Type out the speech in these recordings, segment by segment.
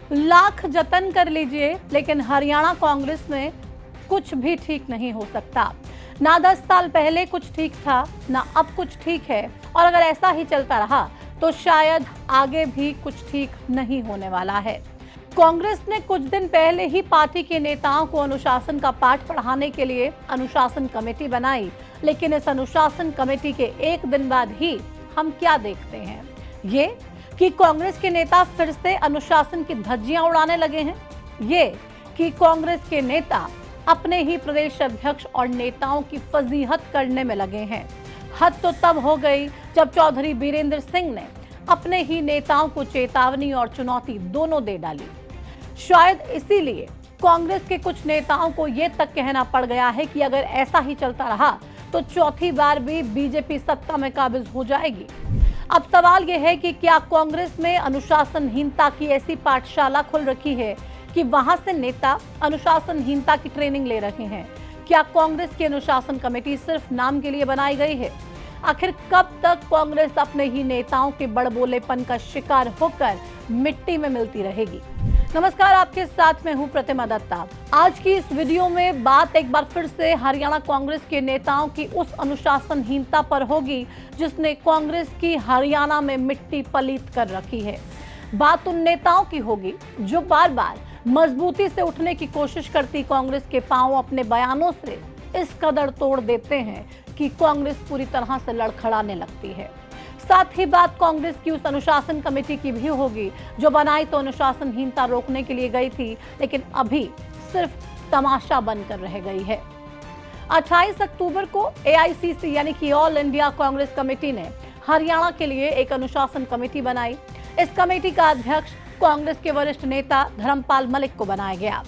लाख जतन कर लीजिए, लेकिन हरियाणा कांग्रेस में कुछ भी ठीक नहीं हो सकता। ना 10 साल पहले कुछ ठीक था, ना अब कुछ ठीक है, और अगर ऐसा ही चलता रहा तो शायद आगे भी कुछ ठीक नहीं होने वाला है। कांग्रेस ने कुछ दिन पहले ही पार्टी के नेताओं को अनुशासन का पाठ पढ़ाने के लिए अनुशासन कमेटी बनाई, लेकिन इस अनुशासन कमेटी के एक दिन बाद ही हम क्या देखते हैं, ये कि कांग्रेस के नेता फिर से अनुशासन की धज्जियां उड़ाने लगे हैं, ये कि कांग्रेस के नेता अपने ही प्रदेश अध्यक्ष और नेताओं की फजीहत करने में लगे हैं। हद तो तब हो गई जब चौधरी बीरेंद्र सिंह ने अपने ही नेताओं को चेतावनी और चुनौती दोनों दे डाली। शायद इसीलिए कांग्रेस के कुछ नेताओं को यह तक कहना पड़ गया है कि अगर ऐसा ही चलता रहा तो चौथी बार भी बीजेपी सत्ता में काबिज हो जाएगी। अब सवाल यह है कि क्या कांग्रेस में अनुशासनहीनता की ऐसी पाठशाला खुल रखी है कि वहां से नेता अनुशासनहीनता की ट्रेनिंग ले रहे हैं? क्या कांग्रेस की अनुशासन कमेटी सिर्फ नाम के लिए बनाई गई है? आखिर कब तक कांग्रेस अपने ही नेताओं के बड़बोलेपन का शिकार होकर मिट्टी में मिलती रहेगी? नमस्कार, आपके साथ में हूं प्रतिमा दत्ता। आज की इस वीडियो में बात एक बार फिर से हरियाणा कांग्रेस के नेताओं की उस अनुशासनहीनता पर होगी जिसने कांग्रेस की हरियाणा में मिट्टी पलीत कर रखी है। बात उन नेताओं की होगी जो बार बार मजबूती से उठने की कोशिश करती कांग्रेस के पांव अपने बयानों से इस कदर तोड़ देते हैं कि कांग्रेस पूरी तरह से लड़खड़ाने लगती है। साथ ही बात कांग्रेस की उस अनुशासन कमेटी की भी होगी जो बनाई तो अनुशासनहीनता रोकने के लिए गई थी, लेकिन अभी सिर्फ तमाशा बनकर रह गई है। 28 अक्टूबर को एआईसीसी यानी कि ऑल इंडिया कांग्रेस कमेटी ने हरियाणा के लिए एक अनुशासन कमेटी बनाई। इस कमेटी का अध्यक्ष कांग्रेस के वरिष्ठ नेता धर्मपाल मलिक को बनाया गया।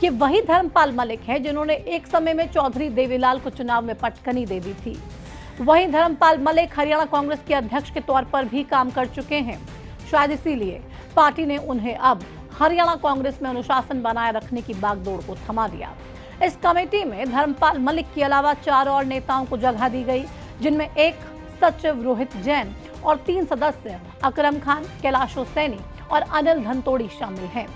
ये वही धर्मपाल मलिक है जिन्होंने एक समय में चौधरी देवीलाल को चुनाव में पटकनी दे दी थी। वहीं धर्मपाल मलिक हरियाणा कांग्रेस के अध्यक्ष के तौर पर भी काम कर चुके हैं। शायद इसीलिए पार्टी ने उन्हें अब हरियाणा कांग्रेस में अनुशासन बनाए रखने की बागडोर को थमा दिया। इस कमेटी में धर्मपाल मलिक के अलावा 4 और नेताओं को जगह दी गई, जिनमें एक सचिव रोहित जैन और 3 सदस्य अकरम खान, कैलाश सैनी और अनिल धनतोड़ी शामिल हैं।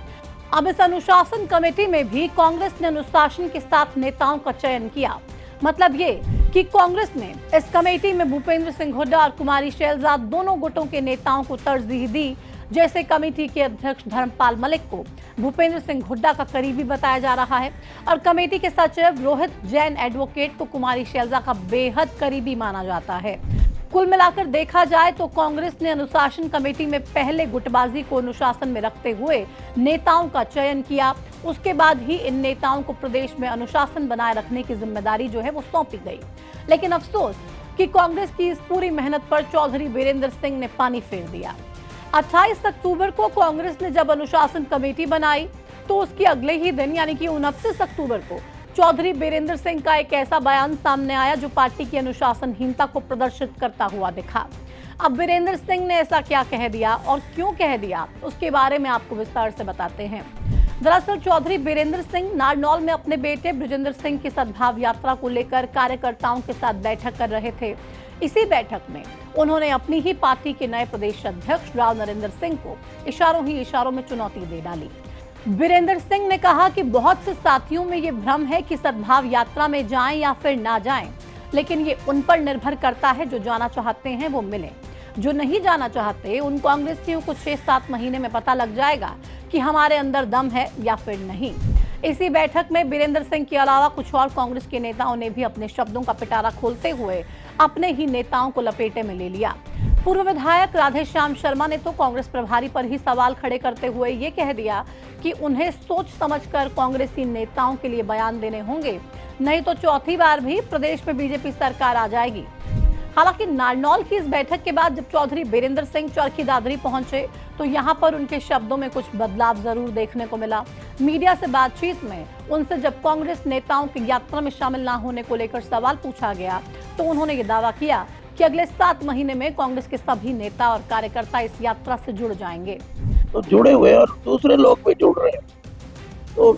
अब इस अनुशासन कमेटी में भी कांग्रेस ने अनुशासन के साथ नेताओं का चयन किया। मतलब ये कि कांग्रेस ने इस कमेटी में भूपेंद्र सिंह हुड्डा और कुमारी शैलजा दोनों गुटों के नेताओं को तरजीह दी। जैसे कमेटी के अध्यक्ष धर्मपाल मलिक को भूपेंद्र सिंह हुड्डा का करीबी बताया जा रहा है और कमेटी के सचिव रोहित जैन एडवोकेट को कुमारी शैलजा का बेहद करीबी माना जाता है। कुल मिलाकर देखा जाए तो कांग्रेस ने अनुशासन कमेटी में पहले गुटबाजी को अनुशासन में रखते हुए नेताओं का चयन किया। उसके बाद ही इन नेताओं को प्रदेश में अनुशासन बनाए रखने की जिम्मेदारी जो है वो सौंपी गई। लेकिन अफसोस कि कांग्रेस की इस पूरी मेहनत पर चौधरी बीरेंद्र सिंह ने पानी फेर दिया। 28 अक्टूबर को कांग्रेस ने जब अनुशासन कमेटी बनाई तो उसके अगले ही दिन यानी कि 29 अक्टूबर को चौधरी बीरेंद्र सिंह का एक ऐसा बयान सामने आया जो पार्टी की अनुशासनहीनता को प्रदर्शित करता हुआ दिखा। अब बीरेंद्र सिंह ने ऐसा क्या कह दिया और क्यों कह दिया, उसके बारे में आपको विस्तार से बताते हैं। दरअसल चौधरी बीरेंद्र सिंह नारनौल में अपने बेटे बृजेंद्र सिंह की सद्भाव यात्रा को लेकर कार्यकर्ताओं के साथ बैठक कर रहे थे। इसी बैठक में उन्होंने अपनी ही पार्टी के नए प्रदेश अध्यक्ष राव नरेंद्र सिंह को इशारों ही इशारों में चुनौती दे डाली। बीरेंद्र सिंह ने कहा कि बहुत से साथियों में ये भ्रम है कि सद्भाव यात्रा में जाएं या फिर ना जाएं, लेकिन ये उन पर निर्भर करता है। जो जाना चाहते हैं वो मिले, जो नहीं जाना चाहते उन कांग्रेसियों को 6-7 महीने में पता लग जाएगा कि हमारे अंदर दम है या फिर नहीं। इसी बैठक में बीरेंद्र सिंह के अलावा कुछ और कांग्रेस के नेताओं ने भी अपने शब्दों का पिटारा खोलते हुए अपने ही नेताओं को लपेटे में ले लिया। पूर्व विधायक राधेश्याम शर्मा ने तो कांग्रेस प्रभारी पर ही सवाल खड़े करते हुए ये कह दिया कि उन्हें सोच समझकर कांग्रेसी नेताओं के लिए बयान देने होंगे, नहीं तो चौथी बार भी प्रदेश में बीजेपी सरकार आ जाएगी। हालांकि नारनौल की इस बैठक के बाद जब चौधरी बीरेंद्र सिंह चरखी दादरी पहुंचे तो यहां पर उनके शब्दों में कुछ बदलाव जरूर देखने को मिला। मीडिया से बातचीत में उनसे जब कांग्रेस नेताओं की यात्रा में शामिल ना होने को लेकर सवाल पूछा गया तो उन्होंने ये दावा किया कि अगले 7 महीने में कांग्रेस के सभी नेता और कार्यकर्ता इस यात्रा से जुड़ जाएंगे। तो जुड़े हुए और दूसरे लोग भी जुड़ रहे हैं, तो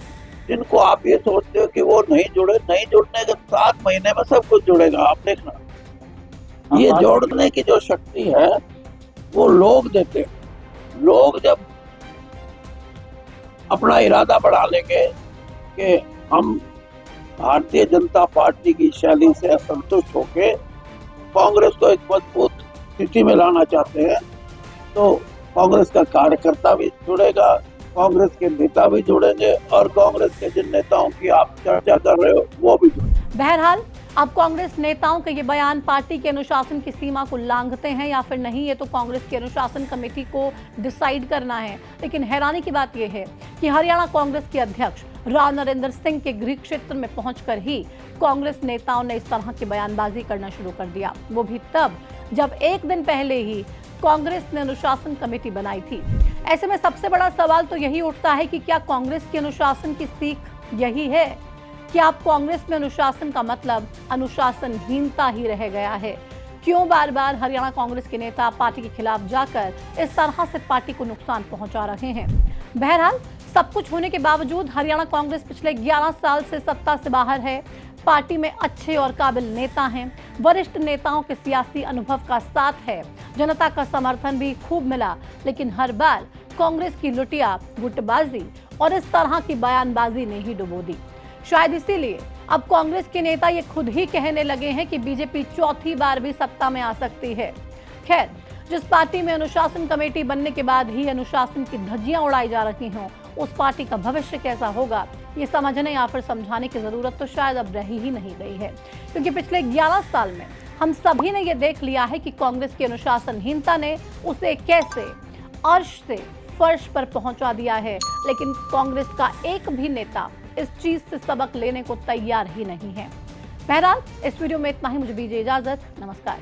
जिनको आप ये सोचते हो कि वो नहीं जुड़ने के 7 महीने में सब कुछ जुड़ेगा। आप देखना, ये जोड़ने की जो शक्ति है वो लोग देते हैं। लोग जब अपना इरादा बढ़ा लेंगे कि हम भारतीय जनता पार्टी की शैली से असंतुष्ट होकर कांग्रेस को एक मजबूत स्थिति में लाना चाहते हैं, तो कांग्रेस का कार्यकर्ता भी जुड़ेगा, कांग्रेस के नेता भी जुड़ेंगे और कांग्रेस के जिन नेताओं की आप चर्चा कर रहे हो वो भी जुड़ेंगे। बहरहाल अब कांग्रेस नेताओं के ये बयान पार्टी के अनुशासन की सीमा को लांघते हैं या फिर नहीं, ये तो कांग्रेस की अनुशासन कमेटी को डिसाइड करना है। लेकिन हैरानी की बात यह है कि हरियाणा कांग्रेस के अध्यक्ष राव नरेंद्र सिंह के गृह क्षेत्र में पहुंचकर ही कांग्रेस नेताओं ने इस तरह की बयानबाजी करना शुरू कर दिया, वो भी तब जब एक दिन पहले ही कांग्रेस ने अनुशासन कमेटी बनाई थी। ऐसे में सबसे बड़ा सवाल तो यही उठता है कि क्या कांग्रेस की अनुशासन की सीख यही है कि आप कांग्रेस में अनुशासन का मतलब अनुशासनहीनता ही रह गया है? क्यों बार बार हरियाणा कांग्रेस के नेता पार्टी के खिलाफ जाकर इस तरह से पार्टी को नुकसान पहुंचा रहे हैं? बहरहाल सब कुछ होने के बावजूद हरियाणा कांग्रेस पिछले 11 साल से सत्ता से बाहर है। पार्टी में अच्छे और काबिल नेता हैं, वरिष्ठ नेताओं के सियासी अनुभव का साथ है, जनता का समर्थन भी खूब मिला, लेकिन हर बार कांग्रेस की लुटिया गुटबाजी और इस तरह की बयानबाजी ने ही डुबो दी। शायद इसीलिए अब कांग्रेस के नेता ये खुद ही कहने लगे हैं कि बीजेपी चौथी बार भी सत्ता में आ सकती है। खैर, जिस पार्टी में अनुशासन कमेटी बनने के बाद ही अनुशासन की धज्जियां उड़ाई जा रही हों, उस पार्टी का भविष्य कैसा होगा, ये समझने या फिर समझाने की जरूरत तो शायद अब रही ही नहीं गई है, क्योंकि पिछले 11 साल में हम सभी ने ये देख लिया है कि कांग्रेस की अनुशासनहीनता ने उसे कैसे अर्श से फर्श पर पहुंचा दिया है। लेकिन कांग्रेस का एक भी नेता इस चीज से सबक लेने को तैयार ही नहीं है। बहरहाल इस वीडियो में इतना ही, मुझे दीजिए इजाजत, नमस्कार।